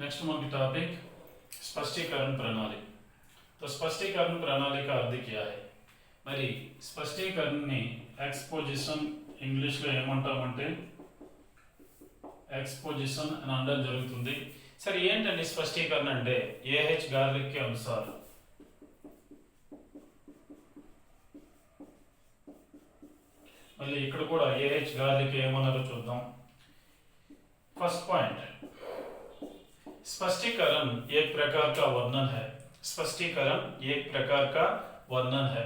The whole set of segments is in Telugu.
नेक्स्ट मन की टॉपिक स्पष्टीकरण प्रणाली। तो स्पष्टीकरण प्रणाली का अर्थ क्या है? మరి స్పష్టీకరణని ఎక్స్పోజిషన్ ఇంగ్లీష్లో ఏమంటామంటే ఎక్స్పోజిషన్ అని అనడం జరుగుతుంది. సరే ఏంటండి స్పష్టీకరణ అంటే? ఏహెచ్ గార్లిక్ के अनुसार మళ్ళీ ఇక్కడ కూడా ఏహెచ్ గార్లిక్ ఏమన్నారో చూద్దాం. फर्स्ट पॉइंट, स्पष्टीकरण एक प्रकार का वर्णन है. स्पष्टीकरण एक प्रकार का वर्णन है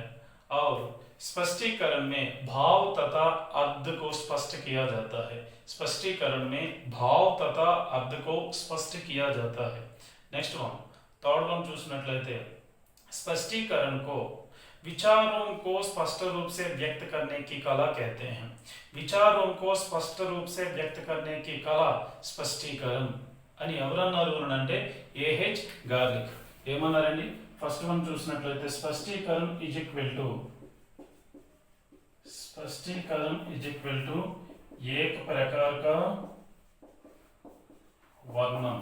और स्पष्टीकरण में भाव तथा अर्थ को स्पष्ट किया जाता है. स्पष्टीकरण में भाव तथा अर्थ को स्पष्ट किया जाता है. नेक्स्ट वन, थर्ड वन చూసినట్లయితే स्पष्टीकरण को विचारों को स्पष्ट रूप से व्यक्त करने की कला कहते हैं. विचारों को स्पष्ट रूप से व्यक्त करने की कला स्पष्टीकरण అని ఎవరన్నారు అంటే ఏహెచ్ గార్లిక్. ఏమన్నారండి? ఫస్ట్ వన్ చూసినట్లయితే स्पष्टीकरण इज इक्वल टू एक प्रकार का वर्णन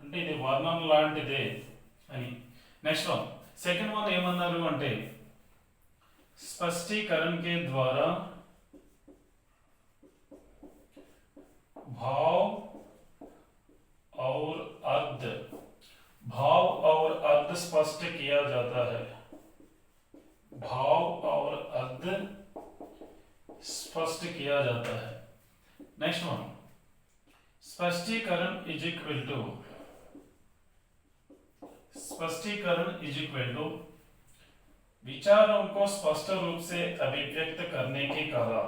అంటే ఇది వర్ణన లాంటిదే అని. నెక్స్ట్ వన్, सेकंड वन ఏమన్నారు అంటే स्पष्टीकरण के द्वारा भाव और अर्थ स्पष्ट किया जाता है. भाव और अर्थ स्पष्ट किया जाता है. नेक्स्ट वन, स्पष्टीकरण इज इक्वल टू विचारों को स्पष्ट रूप से अभिव्यक्त करने की कला.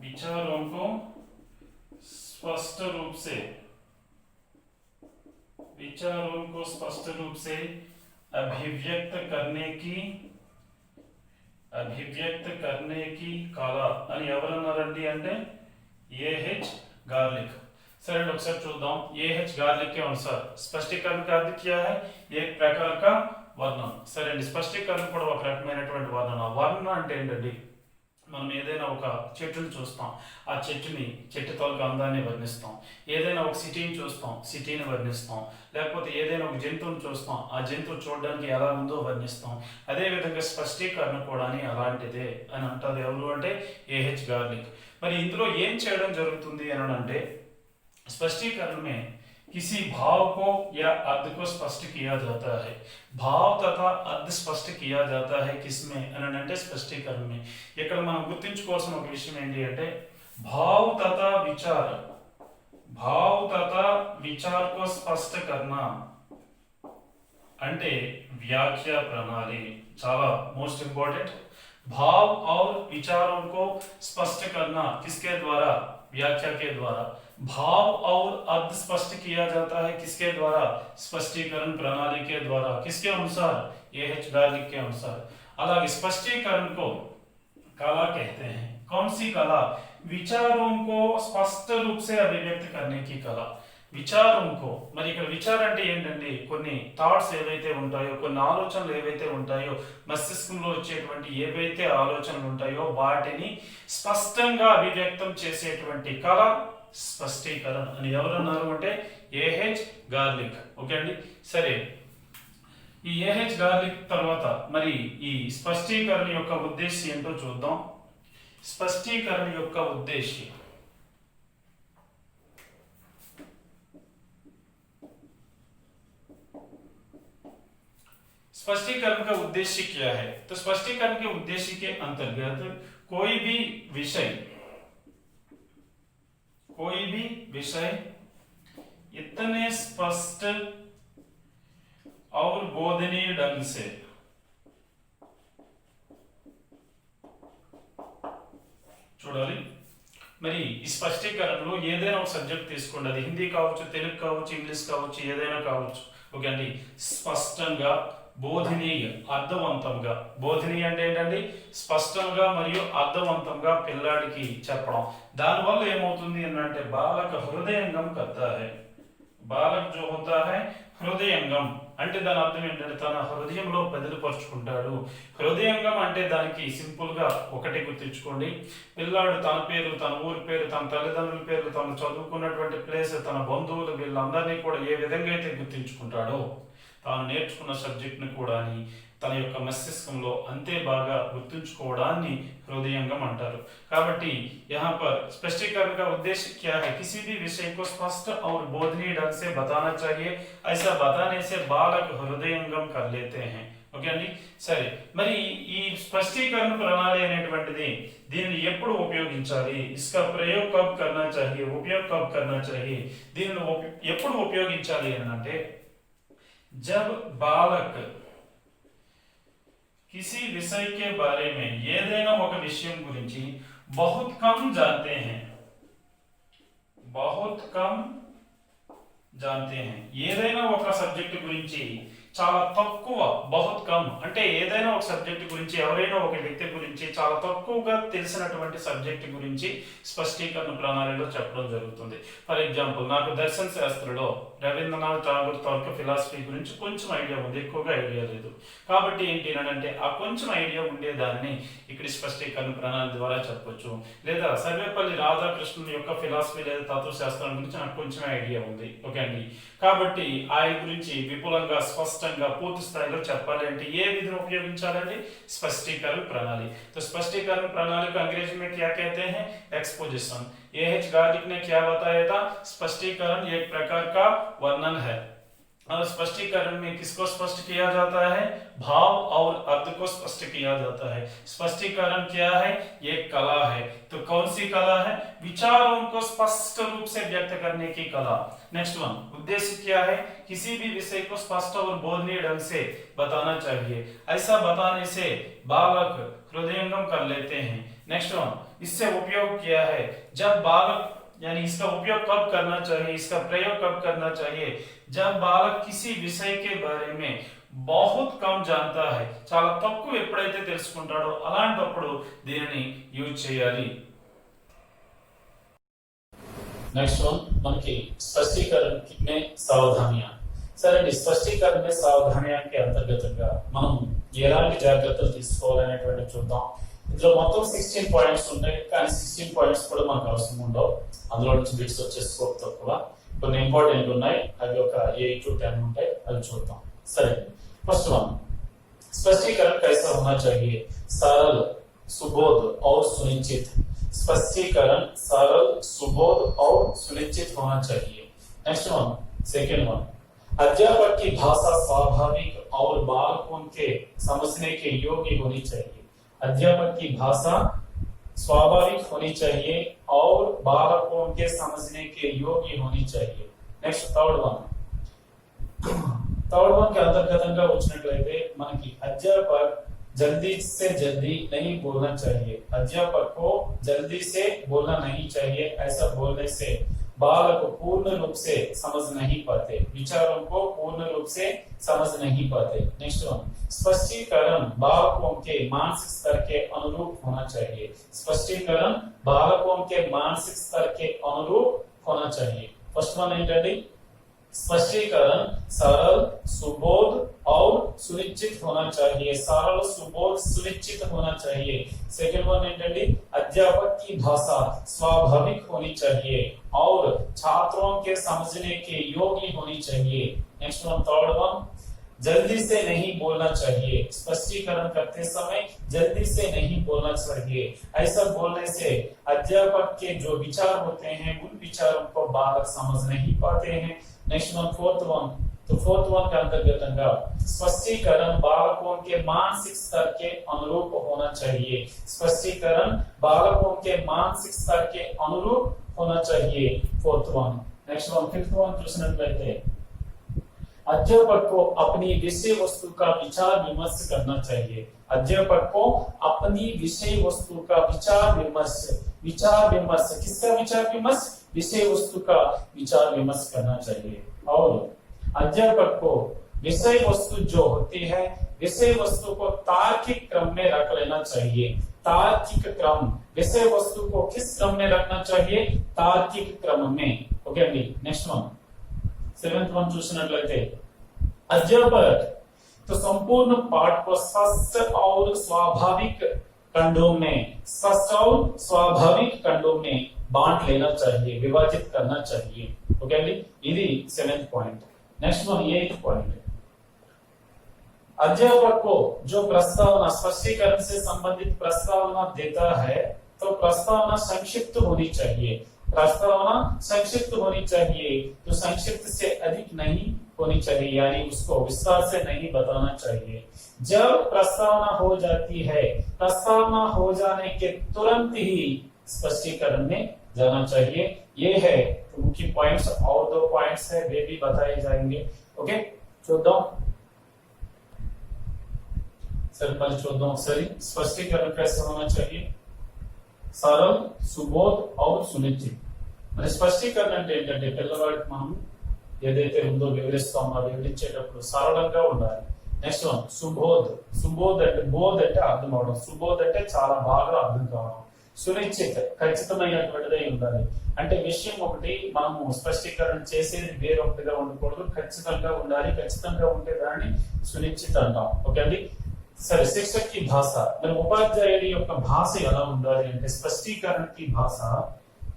विचारों को स्पष्ट रूप से अभिव्यक्त करने की कला అని ఎవరన్నారండి అంటే ఏహెచ్ గార్లిక్. सर ఒకసారి చూద్దాం. ఏహెచ్ గార్లిక్ के अनुसार स्पष्टीकरण का अर्थ क्या है? एक प्रकार का वर्णन. సరే అండి, స్పష్టీకరణ కూడా ఒక రకమైనటువంటి వర్ణన. వర్ణన అంటే ఏంటండి? మనం ఏదైనా ఒక చెట్టుని చూస్తాం, ఆ చెట్టు తాలూకు అందాన్ని వర్ణిస్తాం. ఏదైనా ఒక సిటీని చూస్తాం, సిటీని వర్ణిస్తాం. లేకపోతే ఏదైనా ఒక జంతువుని చూస్తాం, ఆ జంతువు చూడడానికి ఎలా ఉందో వర్ణిస్తాం. అదేవిధంగా స్పష్టీకరణ కూడా అలాంటిదే అని అంటారు ఎవరు అంటే ఏహెచ్ గార్లిక్. మరి ఇందులో ఏం చేయడం జరుగుతుంది అని అంటే स्पष्टीकरण में किसी भाव को या अर्थ को स्पष्ट किया जाता है. भाव तथा अर्थ स्पष्ट किया जाता है किसमें అంటే स्पष्टीकरण में. ఇక్కడ మనం గుర్తుంచుకోవాల్సిన ఒక విషయం ఏంటి అంటే भाव तथा विचार को स्पष्ट करना అంటే व्याख्या प्रणाली. చాలా मोस्ट इंपॉर्टेंट. भाव और विचारों को स्पष्ट करना किसके द्वारा? व्याख्या के द्वारा. भाव और अर्थ स्पष्ट किया जाता है किसके द्वारा? स्पष्टीकरण प्रणाली के द्वारा. किसके अनुसार? एएच गार्लिक के अनुसार. अलग स्पष्टीकरण को कला कहते हैं. कौन सी कला? विचारों को स्पष्ट रूप से अभिव्यक्त करने की कला. విచారం కో మరి ఇక్కడ విచారం అంటే ఏంటండి? కొన్ని థాట్స్ ఏవైతే ఉంటాయో, కొన్ని ఆలోచనలు ఏవైతే ఉంటాయో, మస్తిష్కంలో వచ్చేటువంటి ఏవైతే ఆలోచనలు ఉంటాయో వాటిని స్పష్టంగా అభివ్యక్తం చేసేటువంటి కళ స్పష్టీకరణ అని ఎవరన్నారు అంటే ఏహెచ్ గార్లిక్. ఓకే అండి, సరే. ఈ ఏహెచ్ గార్లిక్ తర్వాత మరి ఈ స్పష్టీకరణ యొక్క ఉద్దేశ్యం ఏంటో చూద్దాం. స్పష్టీకరణ యొక్క ఉద్దేశ్యం स्पष्टीकरण का उद्देश्य क्या है? तो स्पष्टीकरण के उद्देश्य के अंतर्गत कोई भी विषय इतने स्पष्ट और बोधनीय ढंग से చూడాలి. మరి ఈ స్పష్టీకరణలో ఏదైనా ఒక సబ్జెక్ట్ తీసుకోండి, అది హిందీ కావచ్చు, తెలుగు కావచ్చు, ఇంగ్లీష్ కావచ్చు, ఏదైనా కావచ్చు. ఓకే అండి, స్పష్టంగా, బోధనీయ, అర్థవంతంగా. బోధనీయ అంటే ఏంటండి? స్పష్టంగా మరియు అర్థవంతంగా పిల్లాడికి చెప్పడం. దానివల్ల ఏమవుతుంది అంటే బాలక హృదయంగం కర్తా హై. బాలక్ జో హోతా హై హృదయంగం అంటే దాని అర్థం ఏంటంటే తన హృదయంలో బదిలిపరుచుకుంటాడు. హృదయంగం అంటే దానికి సింపుల్ గా ఒకటి గుర్తుంచుకోండి, పిల్లాడు తన పేరు, తన ఊరి పేరు, తన తల్లిదండ్రుల పేరు, తను చదువుకున్నటువంటి ప్లేస్, తన బంధువులు, వీళ్ళందరినీ కూడా ఏ విధంగా అయితే గుర్తించుకుంటాడో తాను నేర్చుకున్న సబ్జెక్ట్ని కూడా తన యొక్క మస్తిష్కంలో అంతే బాగా గుర్తుంచుకోవడాన్ని हृदयंगम अंटाరు. కాబట్టి यहाँ पर स्पष्टीकरण का उद्देश्य क्या है, किसी भी विषय को स्पष्ट और बोधनीय ढंग से बताना चाहिए, ऐसा बताने से बालक हृदयंगम कर लेते हैं. ఓకే అండి, సరే. మరి ఈ స్పష్టీకరణ ప్రణాళి అనేటువంటిది దీనిని ఎప్పుడు ఉపయోగించాలి, इसका प्रयोग कब करना चाहिए, उपयोग कब करना चाहिए, దీనిని ఎప్పుడు ఉపయోగించాలి అంటే जब बालक किसी विषय के बारे में ఏదైనా ఒక విషయం గురించి बहुत कम जानते हैं, बहुत कम जानते हैं, ఏదైనా ఒక సబ్జెక్ట్ గురించి చాలా తక్కువ, बहुत कम అంటే ఏదైనా ఒక సబ్జెక్ట్ గురించి ఎవరైనా ఒక వ్యక్తి గురించి చాలా తక్కువగా తెలిసినటువంటి సబ్జెక్ట్ గురించి స్పష్టీకరణ ప్రణాళికలో చెప్పడం జరుగుతుంది. ఫర్ ఎగ్జాంపుల్, నాకు దర్శన శాస్త్రంలో రవీంద్రనాథ్ ఠాగూర్ తాలూకా ఫిలాసఫీ గురించి కొంచెం ఐడియా ఉంది, ఎక్కువగా ఐడియా లేదు. కాబట్టి ఏంటి అంటే ఆ కొంచెం ఐడియా ఉండేదాన్ని ఇక్కడ స్పష్టీకరణ ప్రణాళిక ద్వారా చెప్పొచ్చు. లేదా సర్వేపల్లి రాధాకృష్ణన్ యొక్క ఫిలాసఫీ లేదా తత్వశాస్త్రం గురించి నాకు కొంచెం ఐడియా ఉంది, ఓకే అండి. కాబట్టి ఆయన గురించి విపులంగా స్పష్టంగా పూర్తి స్థాయిలో చెప్పాలి అంటే ఏ విధిని ఉపయోగించాలండి, स्पष्टीकरण प्रणाली. तो स्पष्टीकरण प्रणाली को अंग्रेजी में क्या कहते हैं, एक्सपोजिशन. एच गार्लिक ने क्या बताया था, स्पष्टीकरण एक प्रकार का वर्णन है और स्पष्टीकरण में किसको स्पष्ट किया जाता है, भाव और अर्थ को स्पष्ट किया जाता है. स्पष्टीकरण क्या है, ये कला है. तो कौन सी कला है, विचारों को स्पष्ट रूप से व्यक्त करने की कला. नेक्स्ट वन, उद्देश्य क्या है, किसी भी विषय को स्पष्ट और बोधनीय ढंग से बताना चाहिए, ऐसा बताने से बालक हृदयंगम कर लेते हैं. नेक्स्ट वन, इससे उपयोग क्या है, जब बालक यानी इसका उपयोग कब करना चाहिए, इसका प्रयोग कब करना चाहिए, जब बालक किसी विषय के बारे में बहुत कम जानता है, చాలా తక్కువ ఎప్పుడైతే తెలుసుకుంటాడో అలాంటప్పుడు దీనిని యూజ్ చేయాలి. नेक्स्ट वन మనకి స్పష్టీకరణ में सावधानियां. సరే, స్పష్టీకరణ में सावधानियां के अंतर्गతంగా మనం ఎలాంటి జాగ్రత్తలు తీసుకోవాలనేటువంటి చూద్దాం. ఇందులో మొత్తం 16 పాయింట్స్ ఉంటాయి, కానీ 16 పాయింట్స్ కూడా మనకు అవసరం ఉండవు. అందులో నుంచి బిట్స్ వచ్చే స్కోప్ తక్కువ. కొన్ని ఇంపార్టెంట్ ఉన్నాయి, అవి ఒక 8 to 10 ఉంటాయి, అవి చూద్దాం. సరే, फर्स्ट वन, स्पष्टीकरण कैसा होना चाहिए, सरल, सुबोध और सुनिश्चित. स्पष्टीकरण सरल, सुबोध और सुनिश्चित होना चाहिए. नेक्स्ट वन, सेकंड वन, अध्यापक की भाषा स्वाभाविक और बालकों के समझने के योग्य होनी चाहिए. अध्यापक की भाषा स्वाभाविक होनी चाहिए और बालकों के समझने के योग्य होनी चाहिए. Next third one, third one के अंतर्गతంగా వచ్చినట్లయితే మనకి अध्यापक जल्दी से जल्दी नहीं बोलना चाहिए. अध्यापक को जल्दी से बोलना नहीं चाहिए, ऐसा बोलने से बालक पूर्ण रूप से समझ नहीं पाते, विचारों को पूर्ण रूप से समझ नहीं पाते. नेक्स्ट वन, स्पष्टीकरण बालकों के मानसिक स्तर के अनुरूप होना चाहिए. स्पष्टीकरण बालकों के मानसिक स्तर के अनुरूप होना चाहिए. फर्स्ट वन ఏంటండి, स्पष्टीकरण सरल, सुबोध और सुनिश्चित होना चाहिए. सरल, सुबोध, सुनिश्चित होना चाहिए. सेकंड वन ఏంటండి, अध्यापक की भाषा स्वाभाविक होनी चाहिए और छात्रों के समझने के योग्य होनी चाहिए. नेक्स्ट वन, थर्ड वन, जल्दी से नहीं बोलना चाहिए. स्पष्टीकरण करते समय जल्दी से नहीं बोलना चाहिए, ऐसा बोलने से अध्यापक के जो विचार होते हैं उन विचारों को बालक समझ नहीं पाते हैं. नेक्स्ट वन, फोर्थ वन, तो फोर्थ वन के अंतर्गतंगा स्पष्टीकरण बालकों के मानसिक स्तर के अनुरूप होना चाहिए. स्पष्टीकरण बालकों के मानसिक स्तर के अनुरूप होना चाहिए. Fourth one. Next one, fifth one చూసినట్లయితే अध्यापक को अपनी विषय वस्तु का विचार विमर्श करना चाहिए. अध्यापक को अपनी विषय वस्तु का विचार विमर्श किसका विचार विमर्श, विषय वस्तु का विचार विमर्श करना चाहिए. और अध्यापक को विषय वस्तु जो होती है विषय वस्तु को तार्किक क्रम में रख लेना चाहिए. तार्किक क्रम, विषय वस्तु को किस क्रम में रखना चाहिए, तार्किक क्रम में. ओके अंडी. नेक्स्ट वन, सेवेंथ वन చూసినట్లయితే अध्यापक तो संपूर्ण पाठ को स्पष्ट और स्वाभाविक खंडों में बांट लेना चाहिए, विभाजित करना चाहिए। ओके अंडी, ఇది 7th point. Next one 8th point. अध्यापक को जो प्रस्तावना स्पष्टीकरण से संबंधित प्रस्तावना देता है तो प्रस्तावना संक्षिप्त होनी चाहिए। प्रस्तावना संक्षिप्त होनी चाहिए, तो संक्षिप्त से अधिक नहीं होनी चाहिए, यानी उसको विस्तार से नहीं बताना चाहिए। जब प्रस्तावना हो जाती है, प्रस्तावना हो जाने के तुरंत ही स्पष्टीकरण में जाना चाहिए। ये है तो मुख्य पॉइंट्स, और 2 पॉइंट्स है वे भी बताए जाएंगे। ओके 14 सॉरी, स्पष्टीकरण कैसे होना चाहिए? सरल, सुबोध और सुनिश्चित। మరి స్పష్టీకరణ అంటే ఏంటంటే పిల్లవాడికి మనం ఏదైతే ఉందో వివరిస్తామో ఆ వివరించేటప్పుడు సరళంగా ఉండాలి। Next one Subodh. సుబోధ్ అంటే బోధ్ అంటే అర్థం అవడం, సుబోధ్ అంటే చాలా బాగా అర్థం కావడం, సునిశ్చిత ఖచ్చితమైనటువంటిదై ఉండాలి। అంటే విషయం ఒకటి మనము స్పష్టీకరణ చేసేది వేరొకటిగా ఉండకూడదు, ఖచ్చితంగా ఉండాలి। ఖచ్చితంగా ఉంటే దాన్ని సునిశ్చిత అంటాం। ఓకే అండి, సరే। शिक्षक की भाषा, మరి ఉపాధ్యాయుడి యొక్క భాష ఎలా ఉండాలి అంటే स्पष्टीकरण की भाषा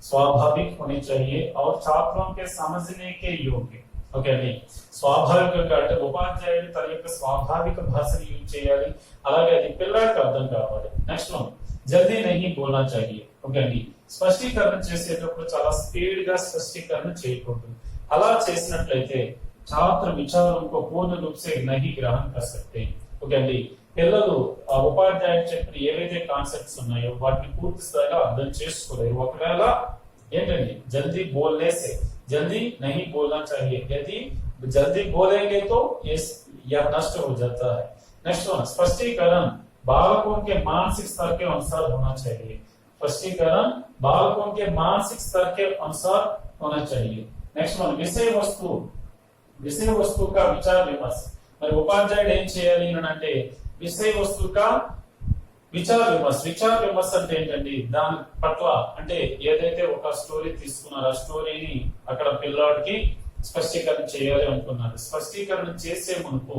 स्वाभाविक होनी चाहिए और छात्रों के समझने के योग्य। ఓకే అండి, స్వాభావికంగా అంటే ఉపాధ్యాయుడు తన యొక్క స్వాభావిక భాషను యూజ్ చేయాలి, అలాగే అది పిల్లలకు అర్థం కావాలి। నెక్స్ట్ వన్ జల్దీ नहीं बोलना चाहिए। ఓకే అండి, స్పష్టీకరణ చేసేటప్పుడు చాలా స్పీడ్ గా స్పష్టీకరణ చేయకూడదు। అలా చేసినట్లయితే छात्र विचारों को पूर्ण रूप से नहीं ग्रहण कर सकते। ఓకే అండి, పిల్లలు ఆ ఉపాధ్యాయుడు చెప్పిన ఏవైతే కాన్సెప్ట్స్ ఉన్నాయో వాటిని పూర్తి స్థాయిలో అర్థం చేసుకోలేరు। ఒకవేళ ఏంటండి जल्दी बोलने से जल्दी नहीं बोलना चाहिए, यदि जल्दी बोलेंगे तो यह नष्ट हो जाता है। नेक्स्ट वन स्पष्टीकरण बालकों के मानसिक स्तर के अनुसार होना चाहिए। स्पष्टीकरण बालकों के मानसिक स्तर के अनुसार होना चाहिए। नेक्स्ट वन विषय वस्तु का विचार विमर्श। మరి ఉపాధ్యాయుడు ఏం చేయాలి అంటే విషయ వస్తువుగా విచార విమర్శ అంటే ఏంటండి, దాని పట్ల అంటే ఏదైతే ఒక స్టోరీ తీసుకున్నారో ఆ స్టోరీని అక్కడ పిల్లాడికి స్పష్టీకరణ చేయాలి అనుకున్నారు। స్పష్టీకరణ చేసే మునుపు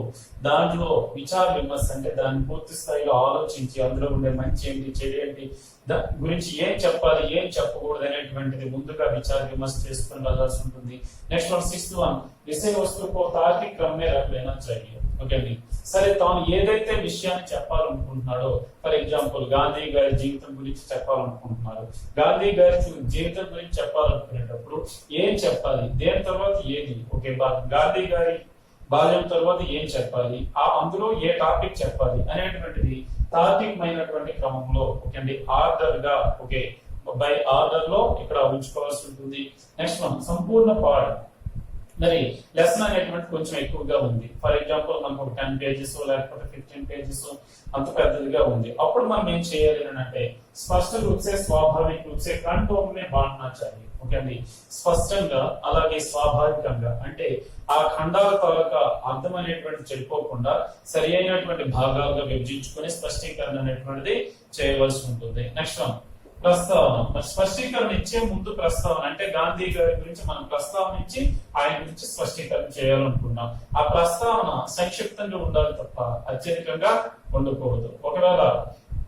దాంట్లో విచార విమర్శ అంటే దాన్ని పూర్తి స్థాయిలో ఆలోచించి అందులో ఉండే మంచి ఏంటి చెడు ఏంటి దాని గురించి ఏం చెప్పాలి ఏం చెప్పకూడదు అనేటువంటిది ముందుగా విచార విమర్శ చేసుకుని వెళ్ళాల్సి ఉంటుంది। నెక్స్ట్ 6th వన్ విషయ వస్తువుకు తార్కిక క్రమ में रख लेना चाहिए। ఓకే అండి, సరే తాను ఏదైతే విషయాన్ని చెప్పాలనుకుంటున్నాడో, ఫర్ ఎగ్జాంపుల్ గాంధీ గారి జీవితం గురించి చెప్పాలనుకుంటున్నారు, గాంధీ గారి జీవితం గురించి చెప్పాలనుకునేటప్పుడు ఏం చెప్పాలి, దేని తర్వాత ఏది, ఓకే గాంధీ గారి బాల్యం తర్వాత ఏం చెప్పాలి, అందులో ఏ టాపిక్ చెప్పాలి అనేటువంటిది తార్కికమైనటువంటి క్రమంలో ఓకే అండి ఆర్డర్ గా ఓకే బై ఆర్డర్ లో ఇక్కడ ఉంచుకోవాల్సి ఉంటుంది। నెక్స్ట్ వన్ సంపూర్ణ పాఠం, మరి లెసన్ అనేటువంటి కొంచెం ఎక్కువగా ఉంది, ఫర్ ఎగ్జాంపుల్ మనకు 10 పేజెస్ లేకపోతే 15 పేజెస్ అంత పెద్దదిగా ఉంది, అప్పుడు మనం ఏం చేయాలి అంటే స్పష్ట రూప్ సే స్వాభావిక రూప్ సే కంటోం మే బాంటనా चाहिए। ఓకే అండి, స్పష్టంగా అలాగే స్వాభావికంగా అంటే ఆ ఖండాల తాలూకా అర్థం అనేటువంటి చెడిపోకుండా సరి అయినటువంటి భాగాలుగా విభజించుకుని స్పష్టీకరణ అనేటువంటిది చేయవలసి ఉంటుంది। నెక్స్ట్ వన్ ప్రస్తావన, స్పష్టీకరణ ఇచ్చే ముందు ప్రస్తావన అంటే గాంధీ గారి గురించి మనం ప్రస్తావన ఇచ్చి ఆయన గురించి స్పష్టీకరణ చేయాలనుకున్నాం, ఆ ప్రస్తావన సంక్షిప్తంగా ఉండాలి తప్ప అత్యధికంగా ఉండకూడదు। ఒకవేళ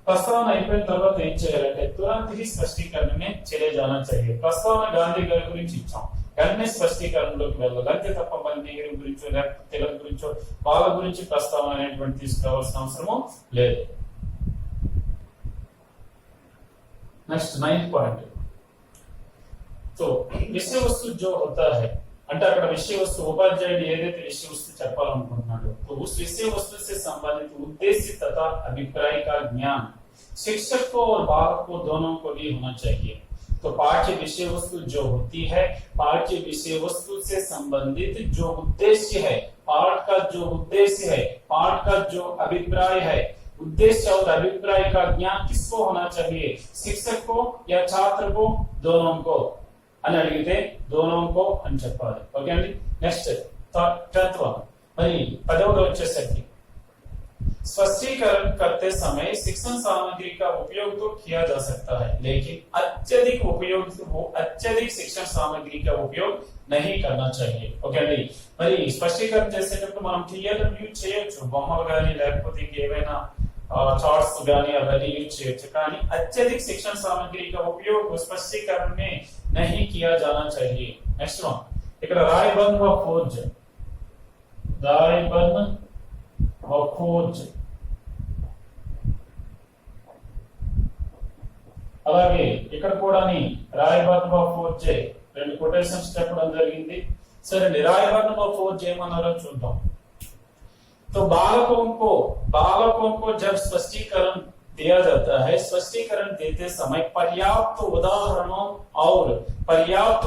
ప్రస్తావన అయిపోయిన తర్వాత ఏం చేయాలంటే तुरंत ही स्पष्टीकरण में चले जाना चाहिए। ప్రస్తావన గాంధీ గారి గురించి ఇచ్చాం, వెంటనే స్పష్టీకరణలోకి వెళ్ళాలి, అంతే తప్ప మరి నెహ్రూ గురించో లేకపోతే తిలక్ గురించో వాళ్ళ గురించి ప్రస్తావన అనేటువంటి తీసుకురావాల్సిన అవసరము లేదు। नेक्स्ट 9th पॉइंट, तो विषय वस्तु जो होता है అంటే అక్కడ విషయ వస్తు ఉపాధ్యాయుడు ఏదైతే విషయ వస్తు చెప్పాలనుకుంటున్నాడో तो उस विषय वस्तु से संबंधित उद्देश्य तथा अभिप्राय का ज्ञान शिक्षक को और बालक को दोनों को भी होना चाहिए। तो पाठ्य विषय वस्तु जो होती है, पाठ्य विषय वस्तु से संबंधित जो उद्देश्य है, पाठ का जो उद्देश्य है, पाठ का जो अभिप्राय है, उद्देश्य और अभिप्राय का ज्ञान किसको होना चाहिए, शिक्षक को या छात्र को, दोनों को అని అడిగితే दोनों को అని చెప్పాలి। ఓకే అండి, నెక్స్ట్ 10th వన్, మరి 10వ వచ్చేసరికి स्पष्टीकरण करते समय शिक्षण सामग्री का उपयोग तो किया जा सकता है, लेकिन अत्यधिक शिक्षण सामग्री का उपयोग नहीं करना चाहिए. ఓకే అండి. మరి స్పష్టీకరణ చేసేటప్పుడు మనం టీఎల్ఎం యూజ్ చేయొచ్చు, బొమ్మలు కానీ లేకపోతే ఏవైనా चार्ट्स गानी अवधि यूज చేయొచ్చు, కానీ अत्यधिक शिक्षण सामग्री का उपयोग स्पष्टीकरण में नहीं किया जाना चाहिए. नेक्स्ट वन, ఇక్కడ రాయబర్న్ व खोज, రాయబర్న్ व खोज, అలాగే ఇక్కడ కూడాని రాయబర్న్ व खोज రెండు కొటేషన్స్ చెప్పడం జరిగింది. సరే, రాయబర్న్ व खोज ఏమన్నారో చూద్దాం. तो बालकों को जब स्पष्टीकरण दिया जाता है, स्पष्टीकरण देते समय पर्याप्त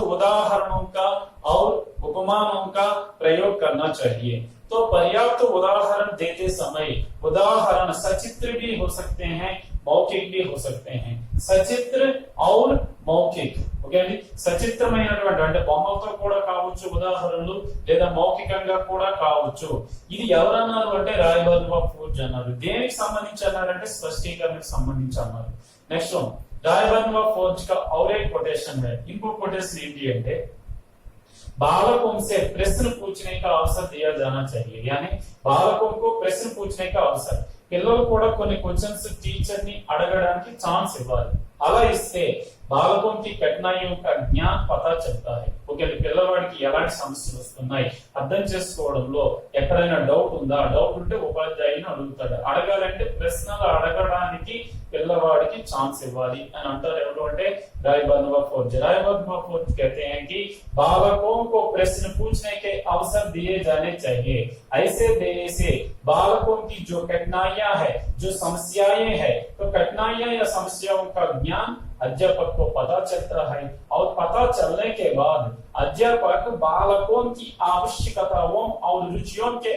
उदाहरणों का और उपमानों का प्रयोग करना चाहिए. तो पर्याप्त उदाहरण देते समय उदाहरण सचित्र भी हो सकते हैं, मौखिक भी हो सकते हैं. सचित्र और మౌఖిక్. ఓకే అండి. సచిత్రమైనటువంటి అంటే బొమ్మలతో కూడా కావచ్చు ఉదాహరణలు, లేదా మౌఖికంగా కూడా కావచ్చు. ఇది ఎవరన్నారు అంటే రాయబర్న్ व खोज అన్నారు. దేనికి సంబంధించి అన్నారంటే స్పష్టీకరణకు సంబంధించి అన్నారు. నెక్స్ట్ వన్, रायबर्न व खोज का और एक कोटेशन है. इनको कोटेशन ఏంటి అంటే बालकों से प्रश्न पूछने का अवसर दिया जाना चाहिए. यानी बालकों को प्रश्न पूछने का अवसर, పిల్లలు కూడా కొన్ని క్వశ్చన్స్ టీచర్ ని అడగడానికి ఛాన్స్ ఇవ్వాలి. అలా ఇస్తే బాలకోं की कठिनाइयों का ज्ञान पता चलता है. ఓకే, పిల్లవాడికి ఎలాంటి సమస్యలు వస్తున్నాయి అర్థం చేసుకోవడంలో ఎక్కడైనా డౌట్ ఉందా, డౌట్ ఉంటే ఉపాధ్యాయుని అడుగుతాడు. అడగాలంటే ప్రశ్నలు అడగడానికి పిల్లవాడికి ఛాన్స్ ఇవ్వాలి అని అంటారు. ఎవరు అంటే रायबर्न व खोज. रायबर्न व खोज कहते हैं कि बालकों को प्रश्न पूछने के अवसर दिए जाने चाहिए. ऐसे देने से बालकों की जो कठिनाइयां है, जो समस्याएं है, तो कठिनाइयां या समस्याओं का ज्ञान अध्यापक को पता चलता है. और पता चलने के बाद अध्यापक बालकों की आवश्यकताओं और रुचियों के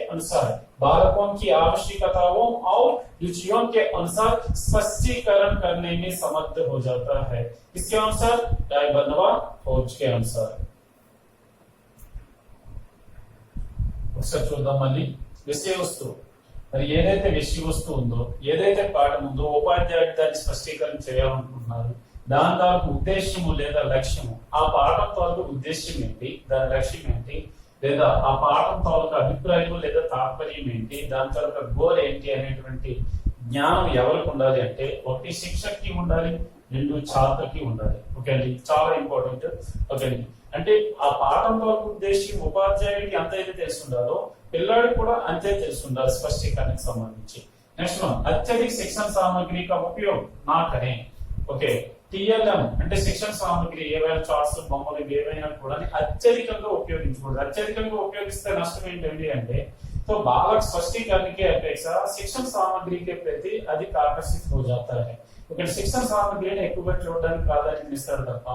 अनुसार स्पष्टीकरण करने में समर्थ हो जाता है. किसके अनुसार? रायबर्न व खोज के अनुसार. ఒకసారి చూద్దాం మళ్ళీ. విషయ వస్తువు, మరి ఏదైతే విషయ వస్తువు ఉందో, ఏదైతే పాఠం ఉందో ఉపాధ్యాయుడు దాన్ని స్పష్టీకరణ చేయాలనుకుంటున్నారు, దాని తాలూకు ఉద్దేశము లేదా లక్ష్యము, ఆ పాఠం తాలూకు ఉద్దేశం ఏంటి, దాని లక్ష్యం ఏంటి, లేదా ఆ పాఠం తాలూకు అభిప్రాయం లేదా తాత్పర్యం ఏంటి, దాని తాలూకు గోల్ ఏంటి అనేటువంటి జ్ఞానం ఎవరికి ఉండాలి అంటే ఒకటి శిక్షకుకి ఉండాలి, రెండు ఛాత్రకి ఉండాలి. ఓకే అండి, చాలా ఇంపార్టెంట్. ఓకే అండి, అంటే ఆ పాఠం తాలూకు ఉద్దేశం ఉపాధ్యాయుడికి ఎంత అయితే తెలిసి ఉండాలో పిల్లాడికి కూడా అంతే తెలిసి ఉండాలి స్పష్టీకరణకు సంబంధించి. నెక్స్ట్ వన్, అత్యధిక శిక్షణ సామగ్రి का उपयोग ना करें. ఓకే, టీఎల్ఎం అంటే శిక్షణ సామగ్రి ఏవైనా చార్ట్స్, బొమ్మలు ఏవైనా కూడా అత్యధికంగా ఉపయోగించకూడదు. అత్యధికంగా ఉపయోగిస్తే నష్టం ఏంటండి అంటే तो बालक स्पष्टीकरण की अपेक्षा शिक्षण सामग्री के प्रति अधिक आकर्षित हो जाता है. ఇక్కడ శిక్షణ సామగ్రిని ఎక్కువగా చూడడానికి ప్రాధాన్యత ఇస్తారు తప్ప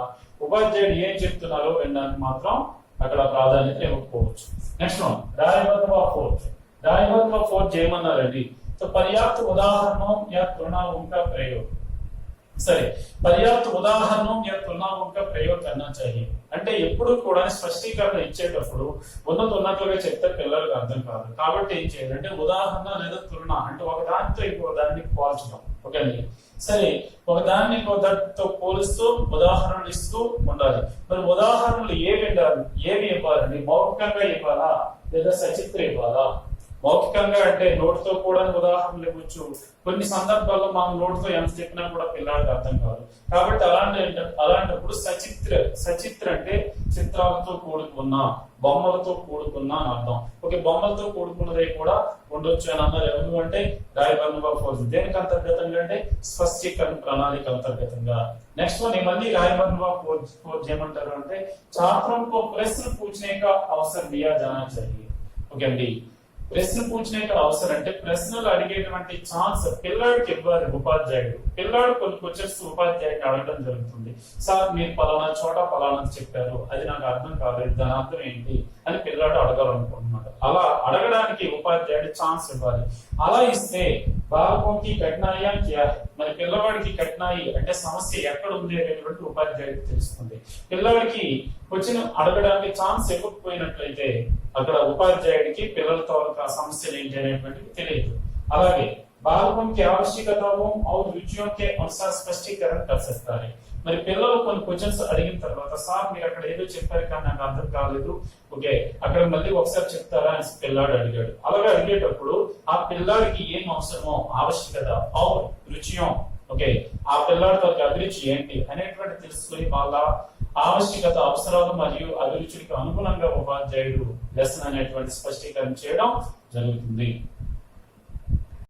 ఉపాధ్యాయుడు ఏం చెప్తున్నారో వినడానికి మాత్రం అక్కడ ప్రాధాన్యత ఇవ్వకపోవచ్చు. నెక్స్ట్ వన్, रायबर्न व खोज. रायबर्न व खोज ఏమన్నారండి? तो पर्याप्त उदाहरणों या तुलनाओं का प्रयोग. సరే, పర్యాప్త ఉదాహరణం या तुलनाओं का प्रयोग करना चाहिए. అంటే ఎప్పుడు కూడా స్పష్టీకరణ ఇచ్చేటప్పుడు ఉన్నట్లుగా చెప్తే పిల్లలకు అర్థం కాదు. కాబట్టి ఏం చేయాలంటే ఉదాహరణ లేదా తులన అంటే ఒక దానితో ఇంకో దాన్ని పోల్చడం. ఓకే అండి. సరే, ఒక దాన్ని ఇంకో దానితో పోలుస్తూ ఉదాహరణలు ఇస్తూ ఉండాలి. మరి ఉదాహరణలు ఏవి ఇవ్వాలండి? మౌఖికంగా ఇవ్వాలా లేదా సచిత్ర ఇవ్వాలా? మౌఖికంగా అంటే నోటితో కూడా ఉదాహరణలు ఇవ్వచ్చు. కొన్ని సందర్భాల్లో మనం నోటితో ఎంత చెప్పినా కూడా పిల్లలకు అర్థం కాదు. కాబట్టి అలాంటప్పుడు సచిత్ర అంటే చిత్రాలతో కూడుకున్న, బొమ్మలతో కూడుకున్న అని అర్థం. ఓకే, బొమ్మలతో కూడుకున్నదే కూడా ఉండొచ్చు అని అన్నారు. ఎవరు అంటే రాయబర్న్ व खोज. దేనికి అంతర్గతంగా అంటే స్పష్టీకరణ ప్రణాళిక అంతర్గతంగా. నెక్స్ట్ వన్, మళ్ళీ రాయబర్న్ व खोज ఏమంటారు అంటే छात्रों को प्रश्न पूछने का अवसर दिया जाना चाहिए. ఓకే అండి, ప్రశ్న పూछने का अवसर అంటే ప్రశ్నలు అడిగేటువంటి ఛాన్స్ పిల్లాడికి ఇవ్వాలి ఉపాధ్యాయుడు. పిల్లాడు కొన్ని క్వశ్చన్స్ ఉపాధ్యాయుడిని అడగడం జరుగుతుంది. సార్, మీరు పలానా చోట పలానా చెప్పారు, అది నాకు అర్థం కాలేదు, దాని అర్థం ఏంటి అని పిల్లాడు అడగాలనుకుంటున్నాడు. అలా అడగడానికి ఉపాధ్యాయుడు ఛాన్స్ ఇవ్వాలి. అలా ఇస్తే బాలకోకి కఠినాయం చేయాలి. మరి పిల్లవాడికి కఠినాయి అంటే సమస్య ఎక్కడ ఉంది అనేటువంటి ఉపాధ్యాయుడికి తెలుస్తుంది. పిల్లవాడికి క్వశ్చన్ అడగడానికి ఛాన్స్ ఇవ్వకపోయినట్లయితే అక్కడ ఉపాధ్యాయుడికి పిల్లలతో సమస్యలు ఏంటి అనేటువంటివి తెలియదు. అలాగే बालकों की आवश्यकताओं और रुचियों के अनुसार स्पष्टीकरण कर सकता है. మరి పిల్లలు కొన్ని క్వశ్చన్స్ అడిగిన తర్వాత సార్ మీరు అక్కడ ఏదో చెప్పారు కానీ నాకు అర్థం కాలేదు, ఓకే అక్కడ మళ్ళీ ఒకసారి చెప్తారా అని పిల్లాడు అడిగాడు. అలాగే అడిగేటప్పుడు ఆ పిల్లాడికి ఏం అవసరమో ఆవశ్యకత ఔర్ రుచియం, ఓకే ఆ పిల్లాడితో అభిరుచి ఏంటి అనేటువంటి తెలుసుకుని వాళ్ళ ఆవశ్యకత అవసరాలు మరియు అభిరుచులకు అనుగుణంగా ఉపాధ్యాయుడు లెసన్ అనేటువంటి స్పష్టీకరణ చేయడం జరుగుతుంది.